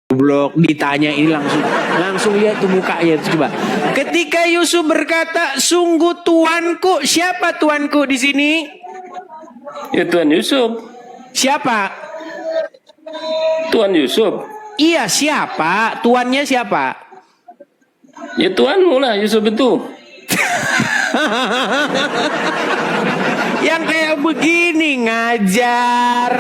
Blok ditanya ini langsung lihat tuh mukanya tuh, coba. Ketika Yusuf berkata, sungguh tuanku, siapa tuanku di sini? Ya Tuan Yusuf. Siapa? Tuan Yusuf. Iya, siapa? Tuannya siapa? Ya tuanmu lah Yusuf itu. Yang kayak begini ngajar.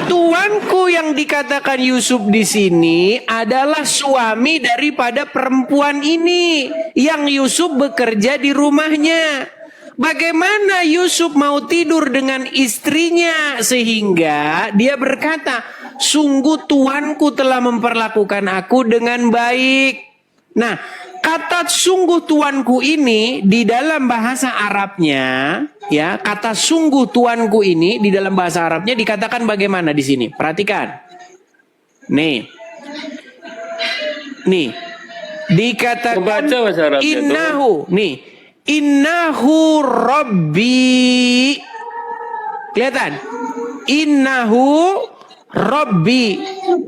Tuanku yang dikatakan Yusuf di sini adalah suami daripada perempuan ini yang Yusuf bekerja di rumahnya. Bagaimana Yusuf mau tidur dengan istrinya sehingga dia berkata, sungguh tuanku telah memperlakukan aku dengan baik. Nah, kata sungguh tuanku ini di dalam bahasa Arabnya, ya, kata sungguh tuanku ini di dalam bahasa Arabnya dikatakan bagaimana di sini? Perhatikan. Nih. Dikatakan Membaca bahasa Arabnya innahu, nih. Innahu Rabbi. Kelihatan? Innahu Rabbi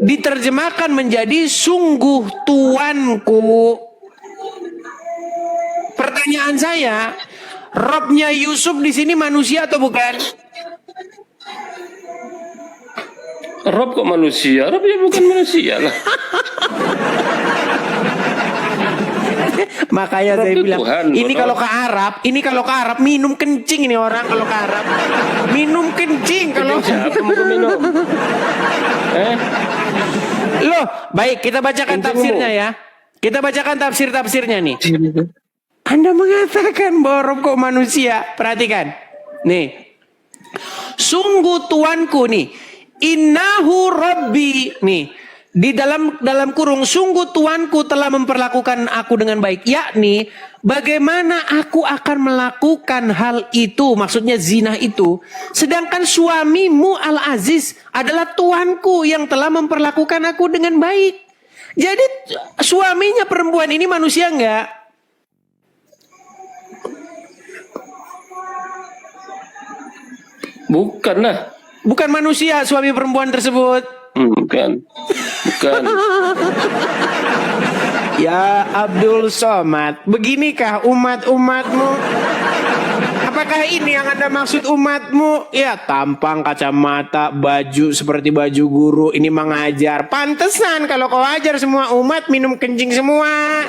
diterjemahkan menjadi sungguh tuanku. Pertanyaan saya, Robnya Yusuf di sini manusia atau bukan? Rob kok manusia? Rob ya bukan manusia lah. Makanya Rob saya itu bilang, Tuhan, ini kalau ke Arab minum kencing ini orang kalau ke Arab. Minum kencing kalau. Siapa mau minum? Loh, baik kita bacakan tafsirnya ya. Kita bacakan tafsirnya nih. Anda mengatakan bahwa Rob kok manusia. Perhatikan. Nih. Sungguh tuanku nih. Innahu Rabbi. Nih. Di dalam kurung, sungguh tuanku telah memperlakukan aku dengan baik. Yakni, bagaimana aku akan melakukan hal itu, maksudnya zina itu. Sedangkan suamimu Al-Aziz adalah tuanku yang telah memperlakukan aku dengan baik. Jadi suaminya perempuan ini manusia enggak? Bukan lah. Bukan manusia suami perempuan tersebut. Bukan. Ya Abdul Somad, beginikah umat-umatmu? Apakah ini yang Anda maksud umatmu? Ya, tampang, kacamata, baju seperti baju guru, ini mengajar. Pantesan kalau kau ajar semua umat minum kencing semua.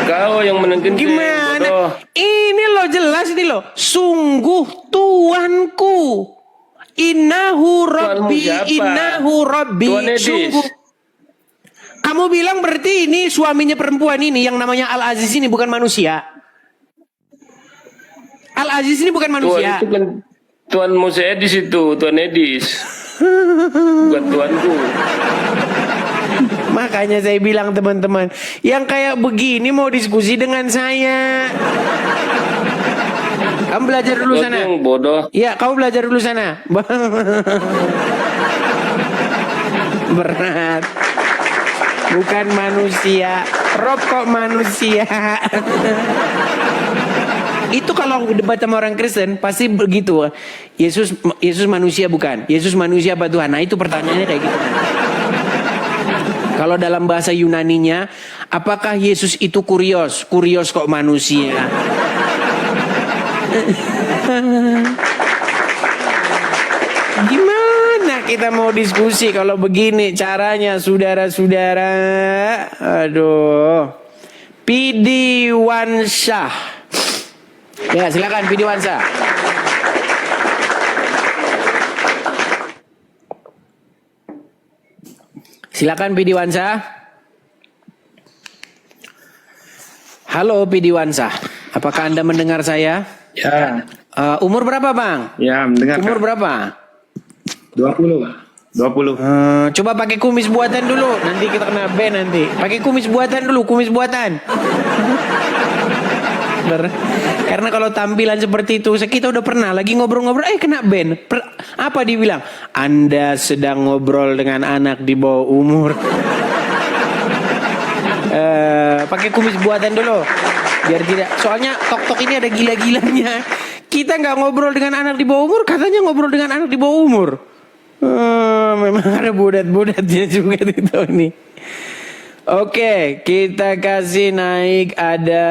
Kau yang menengkin. Gimana? Bodoh. Ini loh jelas ini loh. Sungguh tuanku. Innahu Rabbi, innahu Rabbi. Sungguh. Kamu bilang berarti ini suaminya perempuan ini yang namanya Al-Aziz ini bukan manusia. Al-Aziz ini bukan manusia. Tuan itu kan Tuan Mose Edis itu, Tuan Edis. Bukan tuanku. Makanya saya bilang teman-teman, yang kayak begini mau diskusi dengan saya. Kamu belajar dulu sana. Yang bodoh. Iya, kamu belajar dulu sana. Berat. Bukan manusia. Rob kok manusia. Itu kalau debat sama orang Kristen pasti begitu. Yesus manusia bukan? Yesus manusia apa Tuhan? Nah, itu pertanyaannya kayak gitu. Kalau dalam bahasa Yunaninya, apakah Yesus itu kurios? Kurios kok manusia? Gimana kita mau diskusi kalau begini caranya, saudara-saudara? Aduh. Pidi Wansyah. Ya, silakan Pidi Wansyah. Silakan Pidi Wansyah. Halo Pidi Wansyah. Apakah Anda mendengar saya? Ya. Umur berapa Bang? Ya, mendengar. Umur berapa? 20, Pak. 20. Coba pakai kumis buatan dulu. Nanti kita kena ban nanti. Pakai kumis buatan dulu, kumis buatan. Karena kalau tampilan seperti itu, kita udah pernah lagi ngobrol-ngobrol, kena ban. Apa dibilang? Anda sedang ngobrol dengan anak di bawah umur. Pakai kumis buatan dulu. Biar tidak, soalnya tok-tok ini ada gila-gilanya. Kita nggak ngobrol dengan anak di bawah umur, katanya ngobrol dengan anak di bawah umur. memang ada budat-budatnya juga di Tony. Oke, kita kasih naik ada.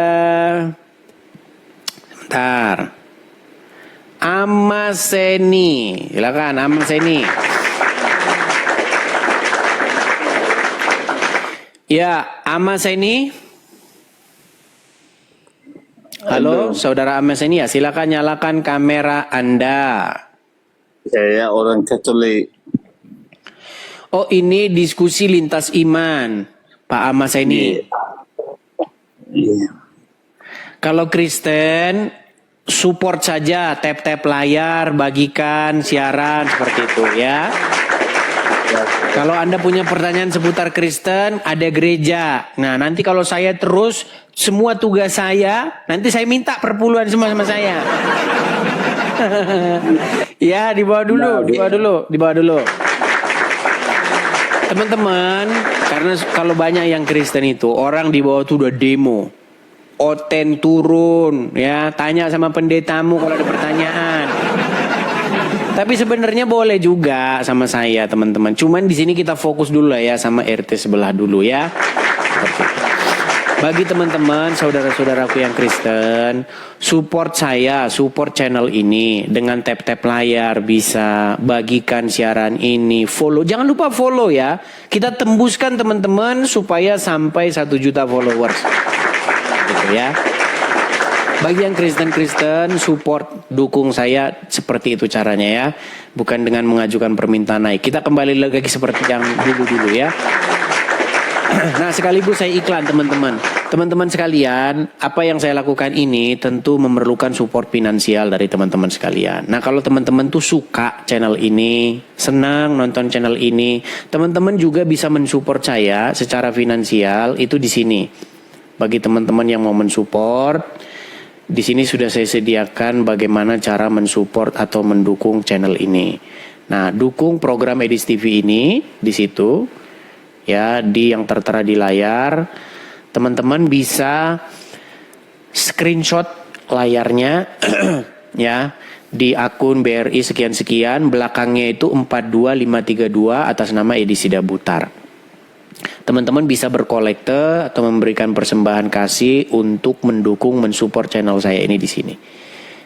Bentar. Amaseni. Silakan Amaseni. Ya, Amaseni. Halo, saudara Amaseni ya, silakan nyalakan kamera Anda. Saya orang Katolik. Oh, ini diskusi lintas iman, Pak Amaseni. Iya. Kalau Kristen, support saja, tap-tap layar, bagikan siaran seperti itu ya. Kalau Anda punya pertanyaan seputar Kristen, ada gereja. Nah, nanti kalau saya terus, semua tugas saya, nanti saya minta perpuluhan semua sama saya. Ya, dibawa dulu. Teman-teman, karena kalau banyak yang Kristen itu, orang di bawah tuh udah demo. Oten turun, ya, tanya sama pendetamu kalau ada pertanyaan. Tapi sebenarnya boleh juga sama saya, teman-teman. Cuman di sini kita fokus dulu lah ya sama RT sebelah dulu ya. Bagi teman-teman, saudara-saudaraku yang Kristen, support saya, support channel ini dengan tap-tap layar, bisa bagikan siaran ini, follow. Jangan lupa follow ya. Kita tembuskan teman-teman supaya sampai 1 juta followers. Gitu ya. Bagi yang Kristen-Kristen, support, dukung saya seperti itu caranya ya. Bukan dengan mengajukan permintaan naik. Kita kembali lagi seperti yang dulu-dulu ya. Nah, sekaligus saya iklan teman-teman. Teman-teman sekalian, apa yang saya lakukan ini tentu memerlukan support finansial dari teman-teman sekalian. Nah, kalau teman-teman tuh suka channel ini, senang nonton channel ini, teman-teman juga bisa mensupport saya secara finansial itu di sini. Bagi teman-teman yang mau mensupport, di sini sudah saya sediakan bagaimana cara mensupport atau mendukung channel ini. Nah, dukung program Edis TV ini di situ. Ya, di yang tertera di layar. Teman-teman bisa screenshot layarnya ya di akun BRI sekian-sekian, belakangnya itu 42532 atas nama Edisi Dabutar. Teman-teman bisa berkolekte atau memberikan persembahan kasih untuk mendukung mensupport channel saya ini di sini.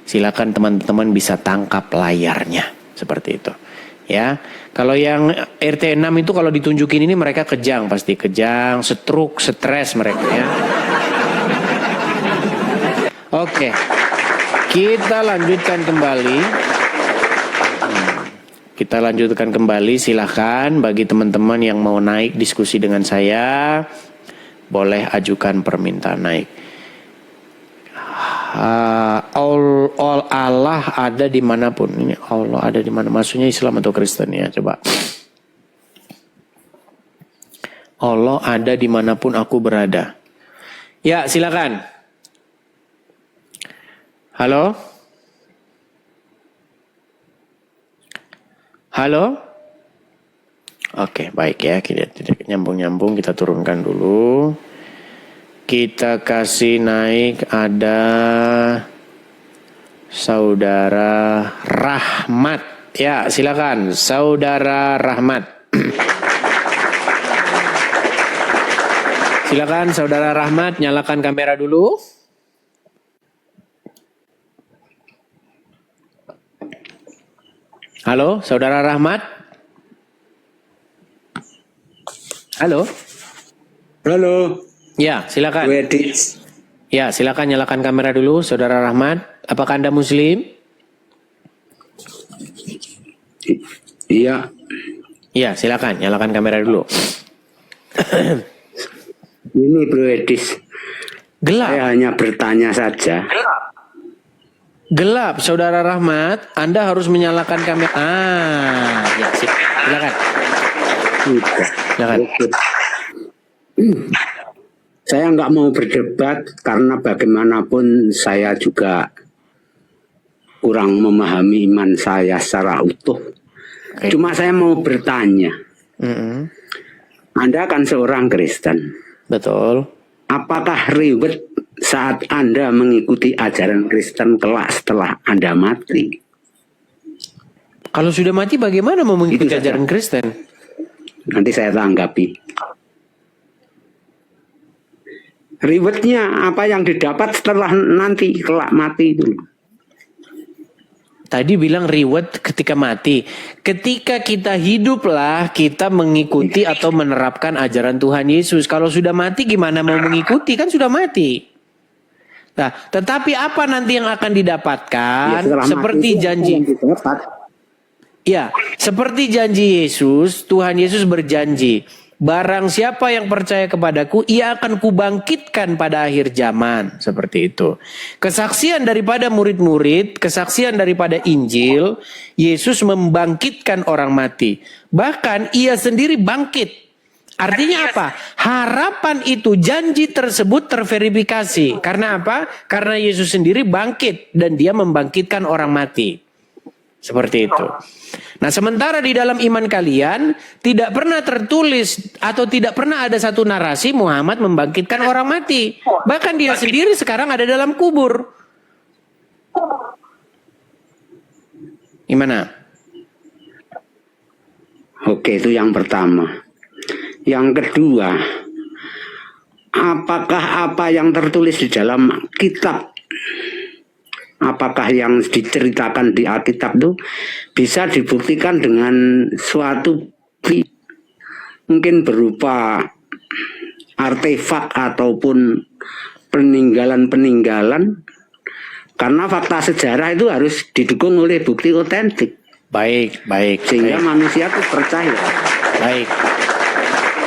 Silakan teman-teman bisa tangkap layarnya seperti itu. Ya, kalau yang RT 6 itu kalau ditunjukin ini mereka kejang, pasti kejang, stroke, stres mereka ya. Oke, kita lanjutkan kembali. Kita lanjutkan kembali, silahkan bagi teman-teman yang mau naik diskusi dengan saya, boleh ajukan permintaan naik. All Allah ada dimanapun. Ini Allah ada di mana? Maksudnya Islam atau Kristen ya? Coba. Allah ada dimanapun aku berada. Ya, silakan. Halo? Halo? Oke, baik ya. Kita tidak nyambung-nyambung, kita turunkan dulu. Kita kasih naik ada Saudara Rahmat. Ya, silakan Saudara Rahmat. Silakan Saudara Rahmat, nyalakan kamera dulu. Halo, Saudara Rahmat. Halo. Halo. Ya, silakan. Edis. Ya, silakan nyalakan kamera dulu, Saudara Rahmat. Apakah Anda Muslim? Iya. Ya, silakan nyalakan kamera dulu. Ini Bro Edis. Gelap. Saya hanya bertanya saja. Gelap, Saudara Rahmat. Anda harus menyalakan kamera. Ya, silakan. Silakan. Saya nggak mau berdebat karena bagaimanapun saya juga kurang memahami iman saya secara utuh. Okay. Cuma saya mau bertanya. Anda kan seorang Kristen. Betul. Apakah ribet saat Anda mengikuti ajaran Kristen kelak setelah Anda mati? Kalau sudah mati bagaimana mau mengikuti Itu saja. ajaran Kristen? Nanti saya tanggapi. Rewardnya apa yang didapat setelah nanti kelak mati itu. Tadi bilang reward ketika mati. Ketika kita hiduplah kita mengikuti atau menerapkan ajaran Tuhan Yesus. Kalau sudah mati gimana mau mengikuti? Kan sudah mati. Nah, tetapi apa nanti yang akan didapatkan? setelah Seperti mati itu janji. yang didapat. Ya, seperti janji Yesus, Tuhan Yesus berjanji, barang siapa yang percaya kepadaku, ia akan kubangkitkan pada akhir zaman. Seperti itu. Kesaksian daripada murid-murid, kesaksian daripada Injil, Yesus membangkitkan orang mati. Bahkan ia sendiri bangkit. Artinya apa? Harapan itu, janji tersebut terverifikasi. Karena apa? Karena Yesus sendiri bangkit dan dia membangkitkan orang mati. Seperti itu. Nah, sementara di dalam iman kalian tidak pernah tertulis atau tidak pernah ada satu narasi Muhammad membangkitkan orang mati. Bahkan dia sendiri sekarang ada dalam kubur. Gimana? Oke, itu yang pertama. Yang kedua, apakah apa yang tertulis di dalam kitab, apakah yang diceritakan di Alkitab itu bisa dibuktikan dengan suatu mungkin berupa artefak ataupun peninggalan-peninggalan, karena fakta sejarah itu harus didukung oleh bukti otentik Baik. sehingga manusia itu percaya.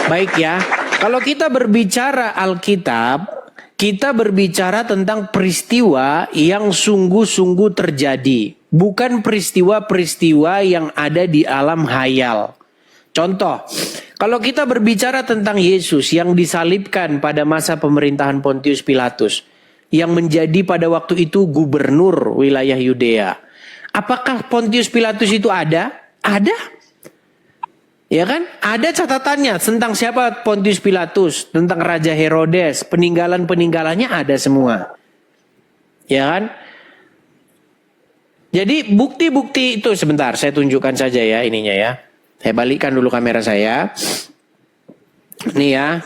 Baik ya. Kalau kita berbicara Alkitab, kita berbicara tentang peristiwa yang sungguh-sungguh terjadi. Bukan peristiwa-peristiwa yang ada di alam hayal. Contoh, kalau kita berbicara tentang Yesus yang disalibkan pada masa pemerintahan Pontius Pilatus, yang menjadi pada waktu itu gubernur wilayah Yudea. Apakah Pontius Pilatus itu ada? Ada. Ya kan? Ada catatannya tentang siapa Pontius Pilatus, tentang Raja Herodes, peninggalan-peninggalannya ada semua. Ya kan? Jadi bukti-bukti itu sebentar saya tunjukkan saja ya ininya ya. Saya balikkan dulu kamera saya. Nih ya.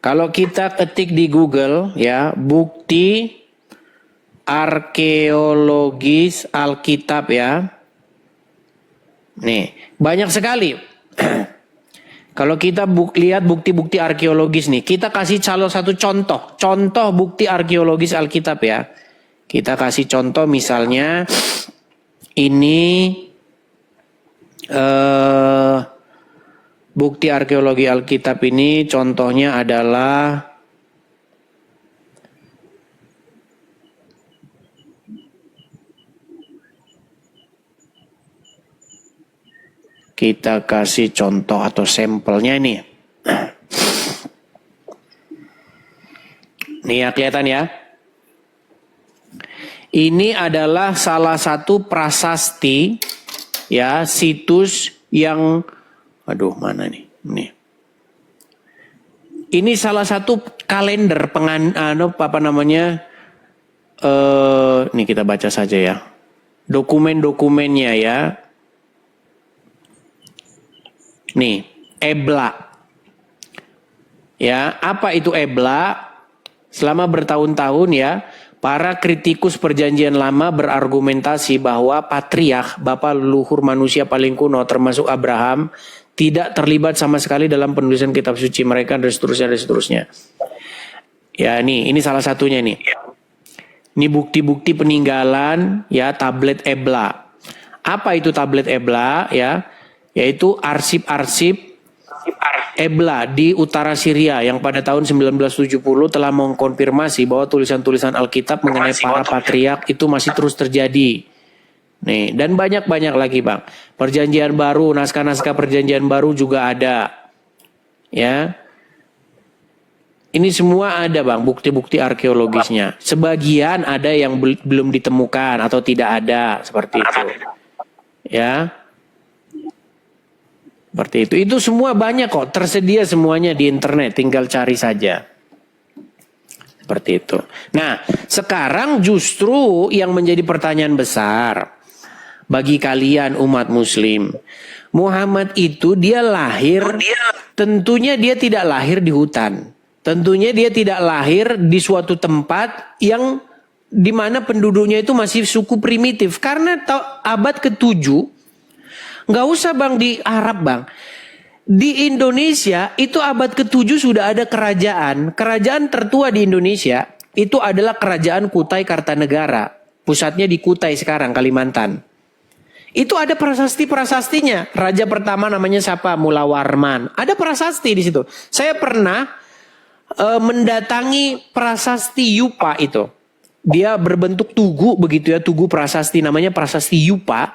Kalau kita ketik di Google ya, bukti arkeologis Alkitab ya. Nih, banyak sekali. Kalau kita lihat bukti-bukti arkeologis nih, kita kasih satu contoh. Contoh bukti arkeologis Alkitab ya. Kita kasih contoh misalnya ini bukti arkeologi Alkitab ini contohnya adalah kita kasih contoh atau sampelnya nih. Nih ya, kelihatan ya. Ini adalah salah satu prasasti ya, situs yang mana nih? Nih. Ini salah satu kalender nih kita baca saja ya. Dokumen-dokumennya ya. Nih, Ebla. Ya, apa itu Ebla? Selama bertahun-tahun ya, para kritikus perjanjian lama berargumentasi bahwa patriark, bapak leluhur manusia paling kuno termasuk Abraham, tidak terlibat sama sekali dalam penulisan kitab suci mereka dan seterusnya. Ya, ini salah satunya nih. Ini bukti-bukti peninggalan ya, tablet Ebla. Apa itu tablet Ebla ya? Yaitu arsip-arsip Ebla di utara Syria yang pada tahun 1970 telah mengkonfirmasi bahwa tulisan-tulisan Alkitab mengenai para patriark itu masih terus terjadi. Nih, dan banyak-banyak lagi, Bang. Perjanjian baru, naskah-naskah perjanjian baru juga ada. Ya. Ini semua ada, Bang, bukti-bukti arkeologisnya. Sebagian ada yang belum ditemukan atau tidak ada, seperti itu. Ya. Seperti itu. Itu semua banyak kok, tersedia semuanya di internet, tinggal cari saja. Seperti itu. Nah, sekarang justru yang menjadi pertanyaan besar, bagi kalian umat muslim. Muhammad itu dia lahir, tentunya dia tidak lahir di hutan. Tentunya dia tidak lahir di suatu tempat yang di mana penduduknya itu masih suku primitif. Karena abad ke-7, nggak usah bang di Arab bang. Di Indonesia itu abad ke-7 sudah ada kerajaan. Kerajaan tertua di Indonesia itu adalah Kerajaan Kutai Kartanegara. Pusatnya di Kutai sekarang, Kalimantan. Itu ada prasasti-prasastinya. Raja pertama namanya siapa? Mula Warman. Ada prasasti di situ. Saya pernah mendatangi prasasti Yupa itu. Dia berbentuk tugu begitu ya, tugu prasasti, namanya prasasti Yupa.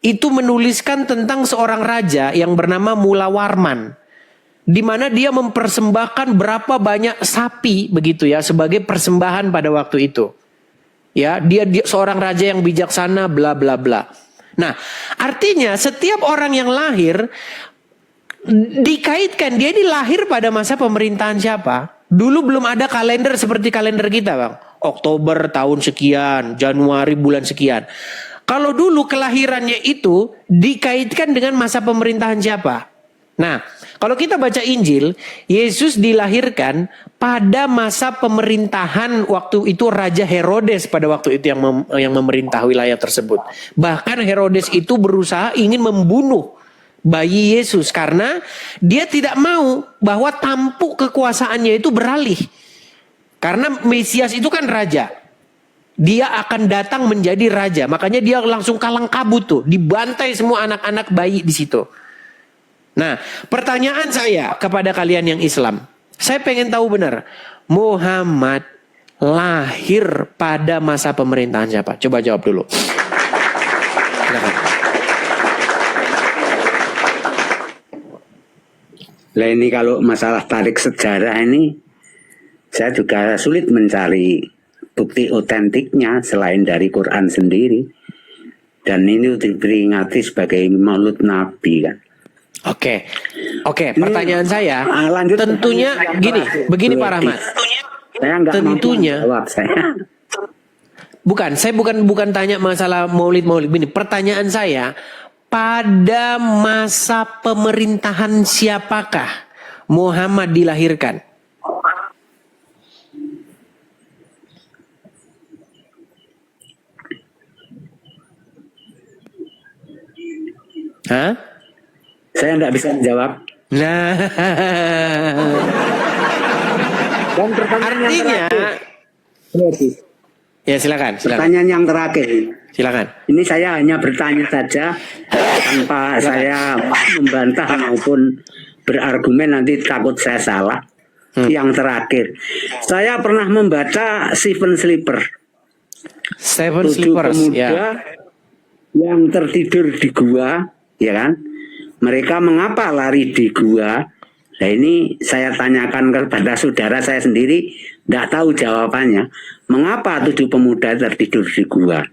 Itu menuliskan tentang seorang raja yang bernama Mula Warman, di mana dia mempersembahkan berapa banyak sapi begitu ya sebagai persembahan pada waktu itu. Ya, dia seorang raja yang bijaksana, bla bla bla. Nah, artinya setiap orang yang lahir dikaitkan dia ini lahir pada masa pemerintahan siapa? Dulu belum ada kalender seperti kalender kita, bang. Oktober tahun sekian, Januari bulan sekian. Kalau dulu kelahirannya itu dikaitkan dengan masa pemerintahan siapa? Nah, kalau kita baca Injil, Yesus dilahirkan pada masa pemerintahan waktu itu Raja Herodes pada waktu itu yang memerintah wilayah tersebut. Bahkan Herodes itu berusaha ingin membunuh bayi Yesus karena dia tidak mau bahwa tampuk kekuasaannya itu beralih. Karena Mesias itu kan raja. Dia akan datang menjadi raja. Makanya dia langsung kalang kabut tuh. Dibantai semua anak-anak bayi di situ. Nah, pertanyaan saya kepada kalian yang Islam. Saya pengen tahu benar. Muhammad lahir pada masa pemerintahan siapa? Coba jawab dulu. Silakan. Lah ini kalau masalah tarik sejarah ini, saya juga sulit mencari bukti otentiknya selain dari Quran sendiri. Dan ini diperingati sebagai Maulid Nabi kan. Oke, pertanyaan saya lanjut tentunya gini, begini Pak Rahmat. Saya nggak Tentunya mampu jawab saya. saya bukan tanya masalah maulid ini. Pertanyaan saya, pada masa pemerintahan siapakah Muhammad dilahirkan? Hah? Saya nggak bisa menjawab. Nah, Dan pertanyaan yang artinya, terakhir. ya silakan. Pertanyaan yang terakhir. Silakan. Ini saya hanya bertanya saja tanpa saya membantah maupun berargumen, nanti takut saya salah. Yang terakhir, saya pernah membaca Seven Sleeper. Seven 7 Sleepers, pemuda ya. yang tertidur di gua, ya kan? Mereka mengapa lari di gua? Nah ini saya tanyakan kepada saudara saya sendiri, tidak tahu jawabannya. Mengapa 7 pemuda tertidur di gua?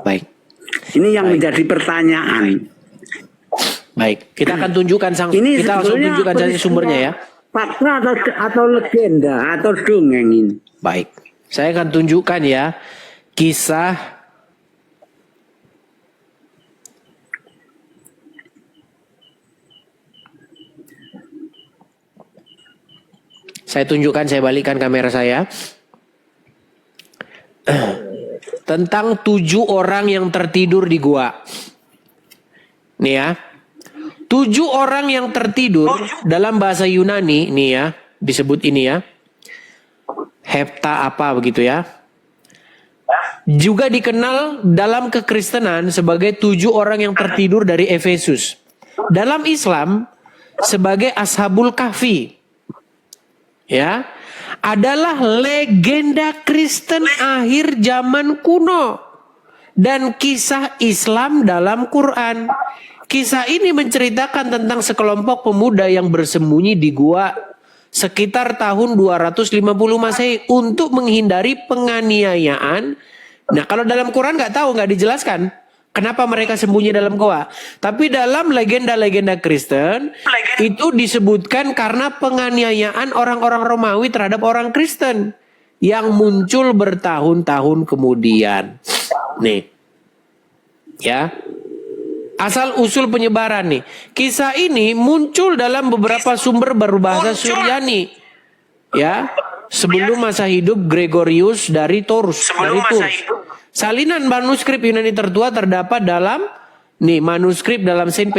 Baik. Ini yang menjadi pertanyaan. Baik, kita akan tunjukkan Ini kita langsung sebetulnya tunjukkan saja peristiwa sumbernya ya. Fakta atau legenda atau dongeng ini. Baik. Saya akan tunjukkan ya kisah saya tunjukkan, saya balikkan kamera saya. Tentang 7 orang yang tertidur di gua. Nih ya. 7 orang yang tertidur dalam bahasa Yunani, nih ya, disebut ini ya. Hepta apa begitu ya. Juga dikenal dalam kekristenan sebagai 7 orang yang tertidur dari Efesus. Dalam Islam sebagai Ashabul Kahfi. Ya, adalah legenda Kristen akhir zaman kuno dan kisah Islam dalam Quran. Kisah ini menceritakan tentang sekelompok pemuda yang bersembunyi di gua sekitar tahun 250 Masehi untuk menghindari penganiayaan. Nah, kalau dalam Quran nggak dijelaskan kenapa mereka sembunyi dalam gua. Tapi dalam legenda-legenda Kristen itu disebutkan karena penganiayaan orang-orang Romawi terhadap orang Kristen yang muncul bertahun-tahun kemudian. Nih. Ya. Asal usul penyebaran nih. Kisah ini muncul dalam beberapa sumber berbahasa Suryani. Ya. Sebelum masa hidup Gregorius dari Tours. Salinan manuskrip Yunani tertua terdapat dalam manuskrip dalam Saint